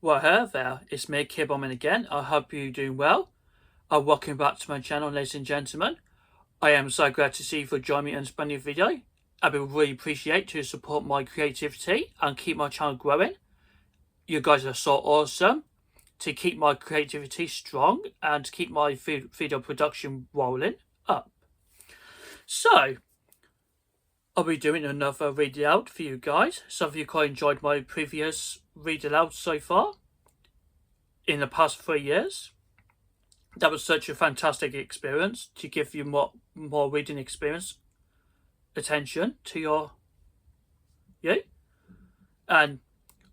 Well, hello there, it's me, Kibboman again. I hope you're doing well. Welcome back to my channel, ladies and gentlemen. I am so glad to see you for joining me in this brand new video. I would really appreciate to support my creativity and keep my channel growing. You guys are so awesome to keep my creativity strong and to keep my video production rolling up. So, I'll be doing another read aloud for you guys. Some of you quite enjoyed my previous read aloud so far in the past 3 years. That was such a fantastic experience to give you more reading experience, attention to you. And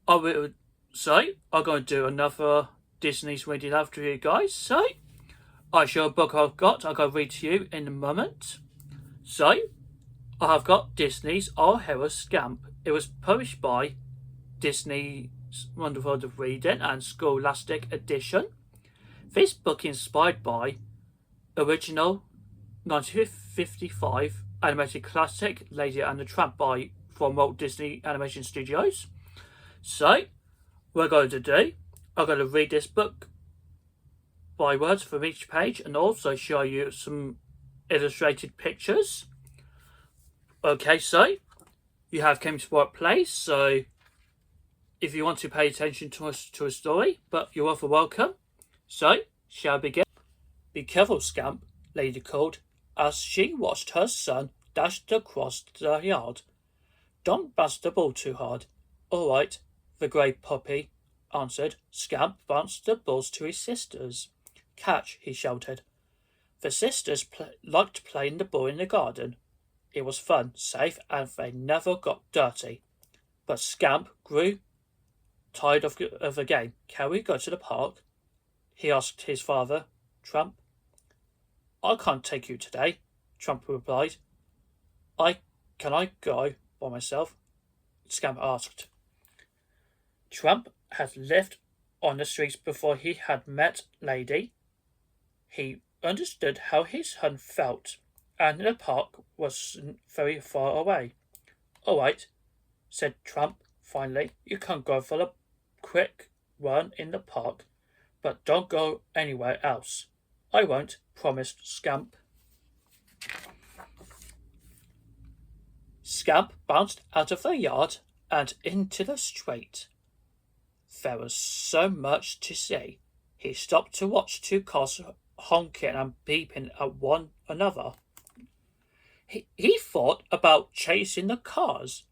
I will say I'm going to do another Disney's read aloud for you guys. So I show a book I've got. I'm going to read to you in a moment. So I have got Disney's Our Hero Scamp. It was published by Disney's Wonderful World of Reading and Scholastic Edition. This book is inspired by original 1955 animated classic Lady and the Tramp from Walt Disney Animation Studios. So, what I'm going to do, I'm going to read this book by words from each page and also show you some illustrated pictures. Okay, so you have came to the right place, so if you want to pay attention to a story, but you're also welcome. So, shall we begin? Be careful, Scamp, Lady called, as she watched her son dash across the yard. Don't bust the ball too hard. All right, the grey puppy answered. Scamp bounced the balls to his sisters. Catch, he shouted. The sisters liked playing the ball in the garden. It was fun, safe, and they never got dirty. But Scamp grew tired of the game. Can we go to the park? He asked his father, Tramp. I can't take you today, Tramp replied. Can I go by myself? Scamp asked. Tramp had lived on the streets before he had met Lady. He understood how his son felt, and the park wasn't very far away. All right, said Tramp finally. You can go for a quick run in the park, but don't go anywhere else. I won't, promised Scamp. Scamp bounced out of the yard and into the street. There was so much to see. He stopped to watch two cars honking and beeping at one another. He thought about chasing the cars,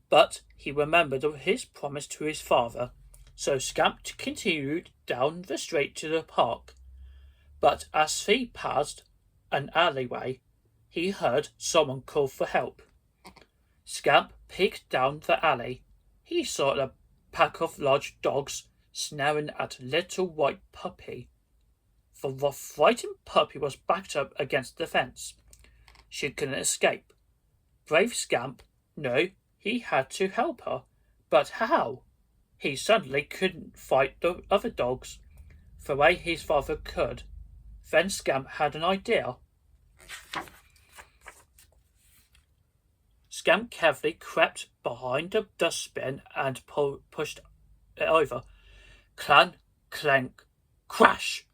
but he remembered his promise to his father. So Scamp continued down the street to the park. But as he passed an alleyway, he heard someone call for help. Scamp peeked down the alley. He saw a pack of large dogs snaring at a little white puppy. The frightened puppy was backed up against the fence. She couldn't escape. Brave Scamp knew he had to help her, but how? He suddenly couldn't fight the other dogs the way his father could. Then Scamp had an idea. Scamp carefully crept behind the dustbin and pushed it over. Clang, clank, crash!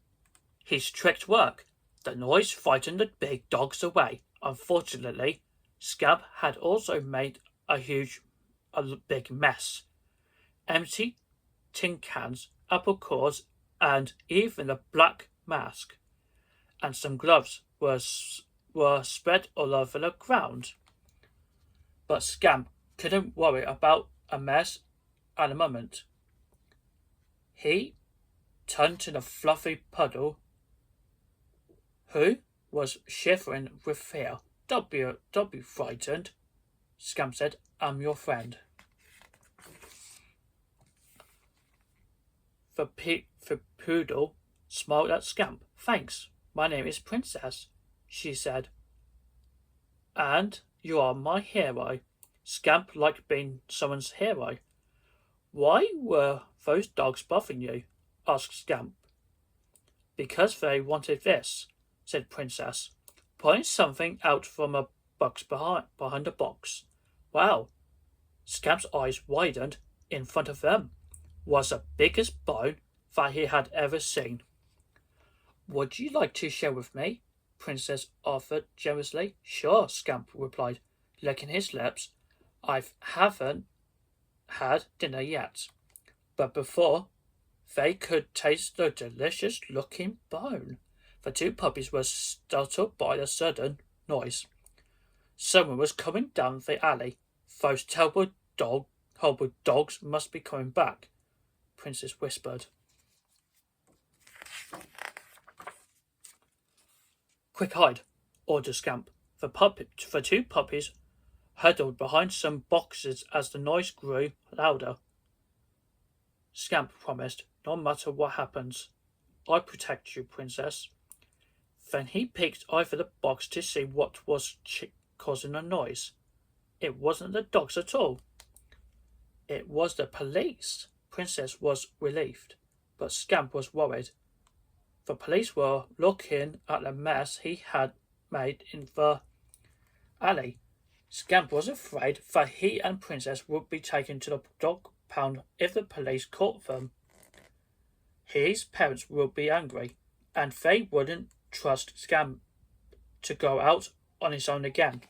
His trick worked. The noise frightened the big dogs away. Unfortunately, Scamp had also made a big mess. Empty tin cans, apple cores, and even a black mask and some gloves were spread all over the ground. But Scamp couldn't worry about a mess at the moment. He turned to the fluffy puddle, who was shivering with fear. Don't be frightened, Scamp said. I'm your friend. The poodle smiled at Scamp. Thanks, my name is Princess, she said. And you are my hero. Scamp liked being someone's hero. Why were those dogs bothering you? Asked Scamp. Because they wanted this, said Princess, pulling something out from a box behind a box. Wow! Scamp's eyes widened in front of them. was the biggest bone that he had ever seen. "Would you like to share with me?" Princess offered generously. "Sure," Scamp replied, licking his lips. "I haven't had dinner yet." But before they could taste the delicious-looking bone, the two puppies were startled by a sudden noise. Someone was coming down the alley. "Those horrible dogs must be coming back," Princess whispered. "Quick, hide," ordered Scamp. The two puppies huddled behind some boxes as the noise grew louder. Scamp promised, "No matter what happens, I'll protect you, Princess." Then he peeked over the box to see what was causing the noise. It wasn't the dogs at all. It was the police. Princess was relieved, but Scamp was worried. The police were looking at the mess he had made in the alley. Scamp was afraid that he and Princess would be taken to the dog pound if the police caught them. His parents would be angry, and they wouldn't trust Scamp to go out on his own again.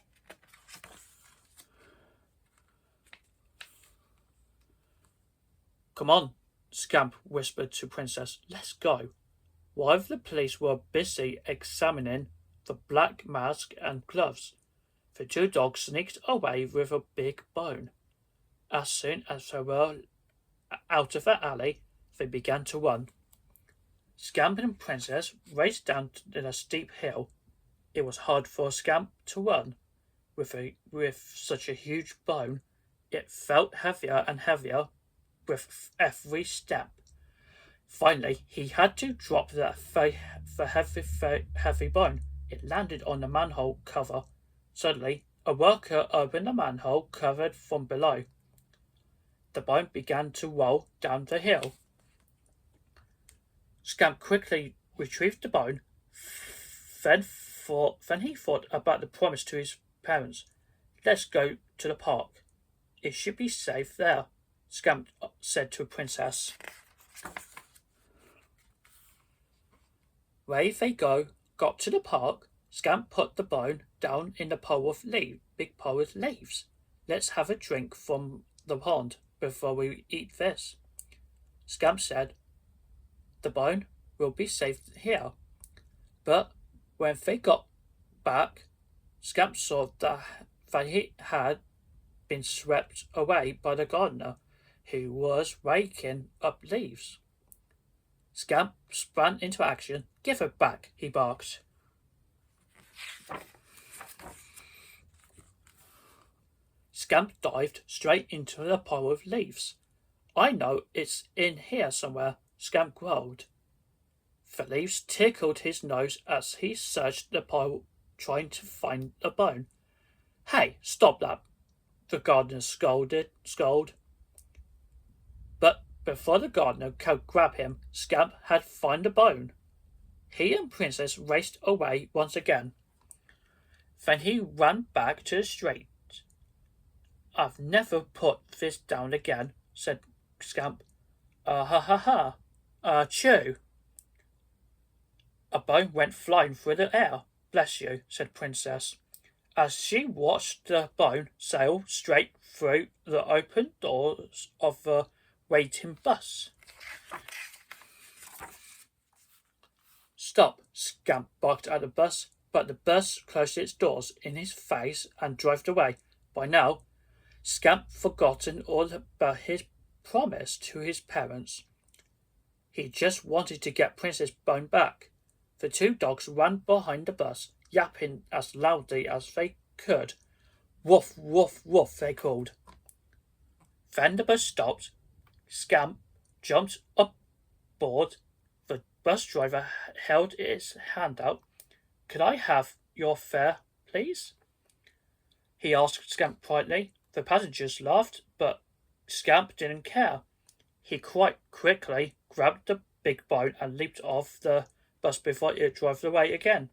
"Come on," Scamp whispered to Princess. "Let's go." While the police were busy examining the black mask and gloves, the two dogs sneaked away with a big bone. As soon as they were out of the alley, they began to run. Scamp and Princess raced down a steep hill. It was hard for Scamp to run. With such a huge bone, it felt heavier and heavier with every step. Finally, he had to drop the heavy bone. It landed on the manhole cover. Suddenly, a worker opened the manhole cover from below. The bone began to roll down the hill. Scamp quickly retrieved the bone. Then he thought about the promise to his parents. "Let's go to the park. It should be safe there," Scamp said to Princess. Away they got to the park. Scamp put the bone down in the big pile of leaves. "Let's have a drink from the pond before we eat this," Scamp said. "The bone will be safe here." But when they got back, Scamp saw that he had been swept away by the gardener, who was raking up leaves. Scamp sprang into action. "Give it back," he barked. Scamp dived straight into the pile of leaves. "I know it's in here somewhere," Scamp growled. The leaves tickled his nose as he searched the pile, trying to find the bone. "Hey, stop that!" the gardener scolded. But before the gardener could grab him, Scamp had found the bone. He and Princess raced away once again. Then he ran back to the street. "I've never put this down again," said Scamp. Ha ha ha. Achoo." A bone went flying through the air. "Bless you," said Princess, as she watched the bone sail straight through the open doors of the waiting bus. "Stop!" Scamp barked at the bus, but the bus closed its doors in his face and drove away. By now, Scamp forgotten all about his promise to his parents. He just wanted to get Princess Bone back. The two dogs ran behind the bus, yapping as loudly as they could. "Woof, woof, woof," they called. Then the bus stopped. Scamp jumped aboard. The bus driver held his hand out. "Could I have your fare, please?" he asked Scamp politely. The passengers laughed, but Scamp didn't care. He quite quickly grabbed the big bone and leaped off the bus before it drove away again.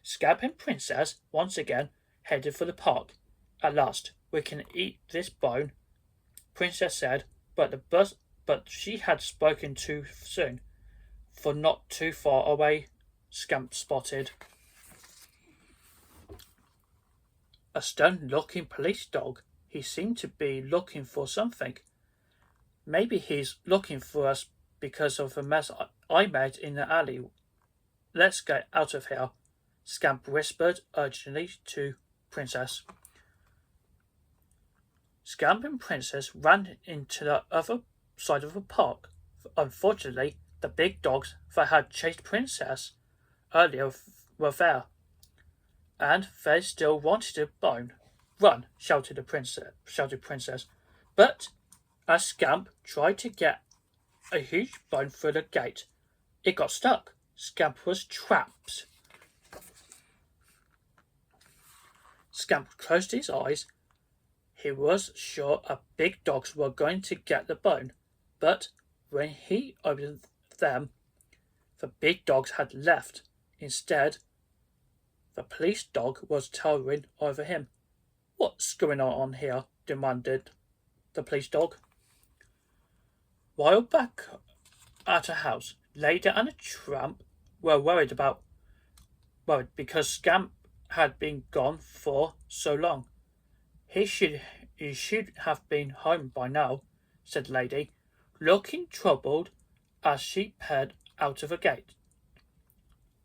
Scamp and Princess once again headed for the park. "At last, we can eat this bone," Princess said, but the bus but she had spoken too soon, for not too far away Scamp spotted a stern-looking police dog. He seemed to be looking for something. Maybe he's looking for us because of the mess I made in the alley. Let's get out of here, Scamp whispered urgently to Princess. Scamp and Princess ran into the other side of the park. Unfortunately, the big dogs that had chased Princess earlier were there, and they still wanted a bone. Run! Shouted Princess. But as Scamp tried to get a huge bone through the gate, it got stuck. Scamp was trapped. Scamp closed his eyes. He was sure a big dogs were going to get the bone, but when he opened them, the big dogs had left. Instead, the police dog was towering over him. What's going on here? Demanded the police dog. While back at her house, Lady and the Tramp were worried because Scamp had been gone for so long. He should have been home by now, said Lady, looking troubled as she peered out of the gate.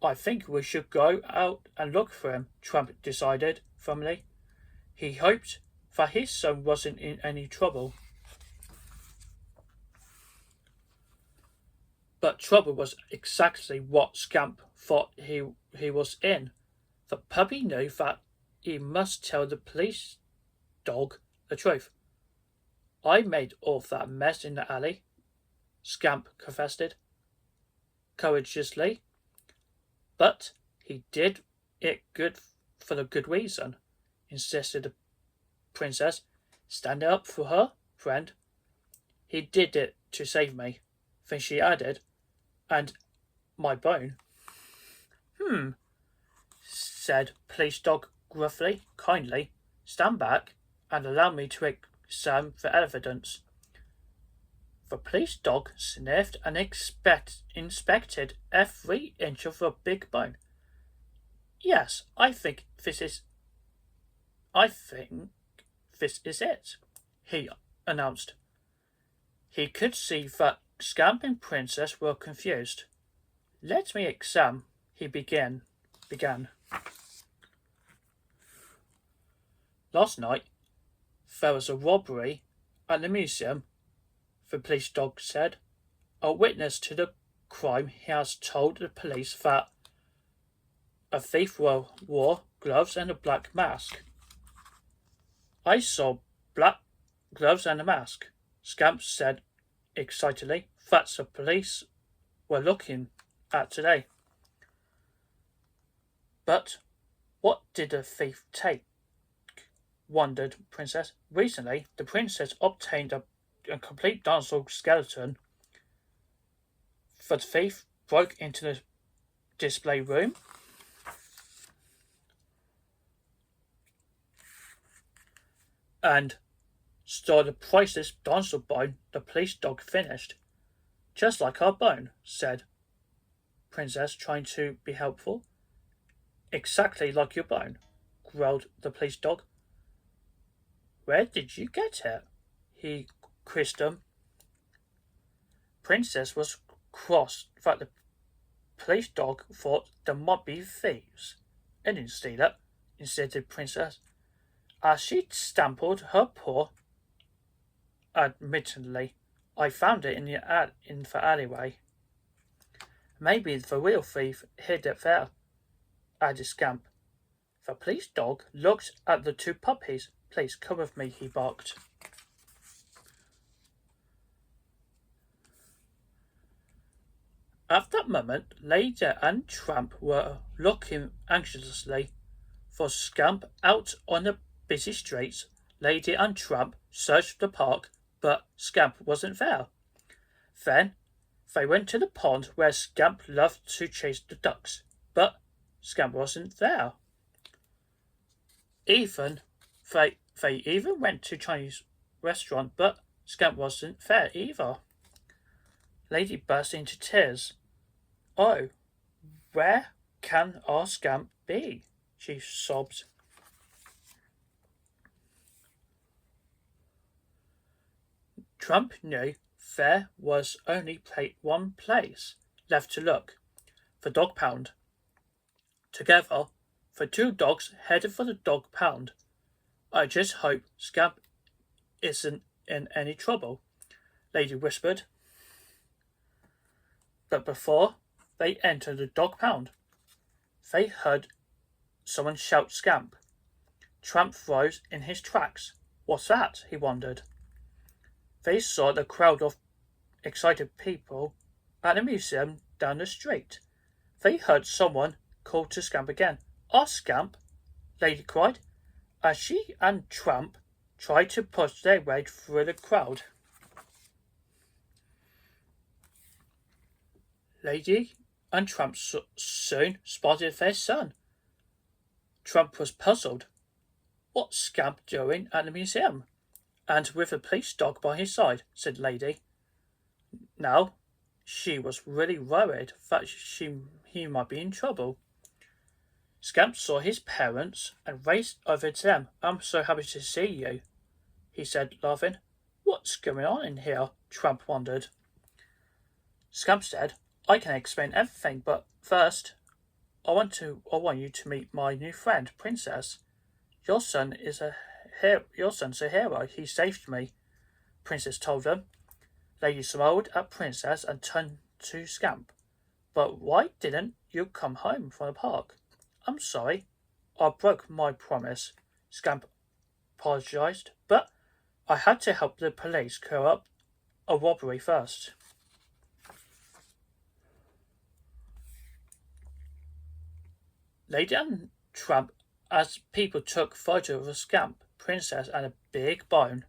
I think we should go out and look for him, Tramp decided firmly. He hoped that his son wasn't in any trouble. But trouble was exactly what Scamp thought he was in. The puppy knew that he must tell the police dog the truth. I made all that mess in the alley, Scamp confessed courageously. But he did it for the good reason, insisted the Princess. Stand up for her, friend. He did it to save me. Then she added, and my bone. Said police dog gruffly. Kindly stand back and allow me to examine the evidence. The police dog sniffed and inspected every inch of the big bone. Yes, I think this is it, he announced. He could see that Scamp and Princess were confused. Let me examine, he began. Last night, there was a robbery at the museum, the police dog said. A witness to the crime has told the police that a thief wore gloves and a black mask. I saw black gloves and a mask, Scamp said excitedly. That's the police were looking at today. But what did the thief take? Wondered Princess. Recently, the princess obtained a complete dinosaur skeleton. The thief broke into the display room and stole the priceless dinosaur bone the police dog finished. Just like our bone, said Princess, trying to be helpful. Exactly like your bone, growled the police dog. Where did you get it? He quizzed them. Princess was cross that the police dog thought there might be thieves. I didn't steal it, insisted Princess, as she stamped her paw admittedly. I found it in the alleyway. Maybe the real thief hid it there, added Scamp. The police dog looked at the two puppies. Please come with me, he barked. At that moment, Lady and Tramp were looking anxiously for Scamp out on the busy streets. Lady and Tramp searched the park, but Scamp wasn't there. Then they went to the pond where Scamp loved to chase the ducks, but Scamp wasn't there. They even went to a Chinese restaurant, but Scamp wasn't there either. Lady burst into tears. "Oh, where can our Scamp be?" she sobbed. Tramp knew there was only one place left to look, the dog pound. Together, the two dogs headed for the dog pound. "I just hope Scamp isn't in any trouble," Lady whispered. But before they entered the dog pound, they heard someone shout Scamp. Tramp froze in his tracks. "What's that?" he wondered. They saw the crowd of excited people at the museum down the street. They heard someone call to Scamp again. "Our Scamp!" Lady cried, as she and Tramp tried to push their way through the crowd. Lady and Tramp soon spotted their son. Tramp was puzzled. "What's Scamp doing at the museum, and with a police dog by his side?" said Lady. Now, she was really worried that he might be in trouble. Scamp saw his parents and raced over to them. "I'm so happy to see you," he said, laughing. "What's going on in here?" Tramp wondered. Scamp said, "I can explain everything, but first, I want you to meet my new friend, Princess. Your son's a hero. He saved me," Princess told them. Lady smiled at Princess and turned to Scamp. "But why didn't you come home from the park?" "I'm sorry. I broke my promise," Scamp apologized. "But I had to help the police clear up a robbery first." Lady and Tramp as people took photos of Scamp, Princess, and a big bone.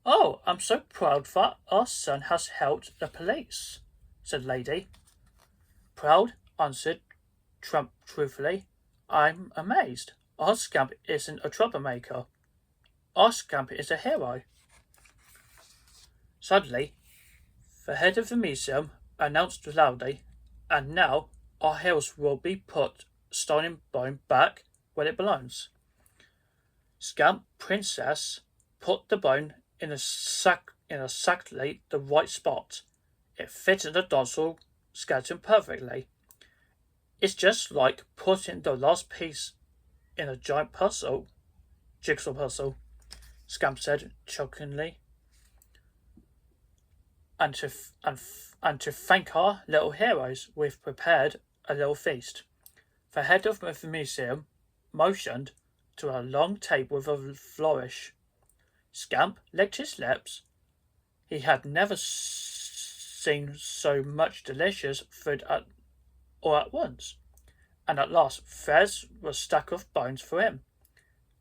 "Oh, I'm so proud that our son has helped the police," said Lady. "Proud," answered Tramp truthfully. "I'm amazed. Our Scamp isn't a troublemaker. Our Scamp is a hero." Suddenly, the head of the museum announced loudly, "And now our heroes will be put stolen bone back where it belongs." Scamp Princess put the bone in exactly the right spot. It fitted the dorsal skeleton perfectly. "It's just like putting the last piece in a giant jigsaw puzzle," Scamp said chokingly. And to thank our little heroes, we've prepared a little feast." The head of the museum motioned to a long table with a flourish. Scamp licked his lips. He had never seen so much delicious food all at once. And at last, there's a stack of bones for him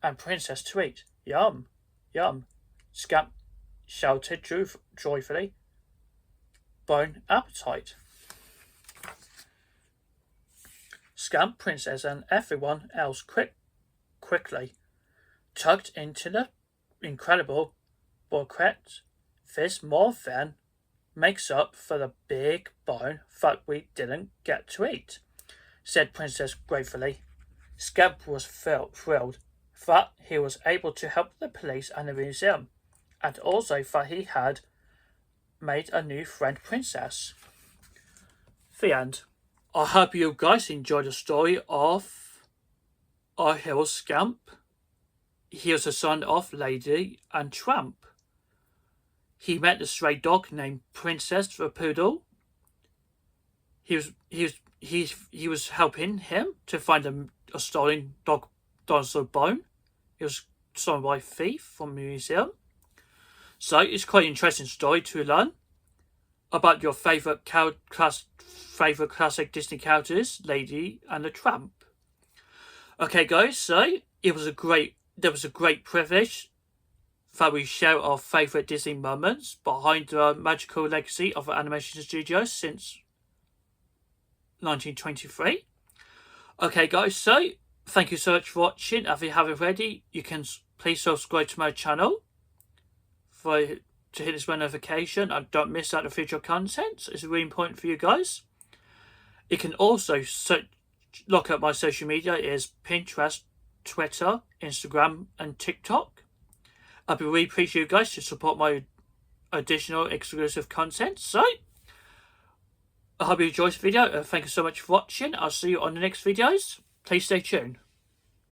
and Princess to eat. "Yum, yum," Scamp shouted joyfully. "Bone appetite." Scamp, Princess, and everyone else quickly tugged into the incredible bouquet. "This more than makes up for the big bone that we didn't get to eat," said Princess gratefully. Scamp was thrilled that he was able to help the police and the museum, and also that he had made a new friend, Princess. The end. I hope you guys enjoyed the story of our hero Scamp. He was the son of Lady and Tramp. He met a stray dog named Princess the Poodle. He was helping him to find a stolen dinosaur bone. It was stolen by a thief from a museum. So it's quite an interesting story to learn about your favourite classic Disney characters, Lady and the Tramp. Okay, guys, so there was a great privilege that we share our favourite Disney moments behind the magical legacy of the animation studios since 1923. Okay, guys, so thank you so much for watching. If you haven't already, you can please subscribe to my channel for to hit this bell notification and don't miss out the future content. It's really important for you guys. You can also look at my social media. It is Pinterest, Twitter, Instagram and TikTok. I'd really appreciate you guys to support my additional exclusive content. So I hope you enjoyed this video. Thank you so much for watching. I'll see you on the next videos. Please stay tuned.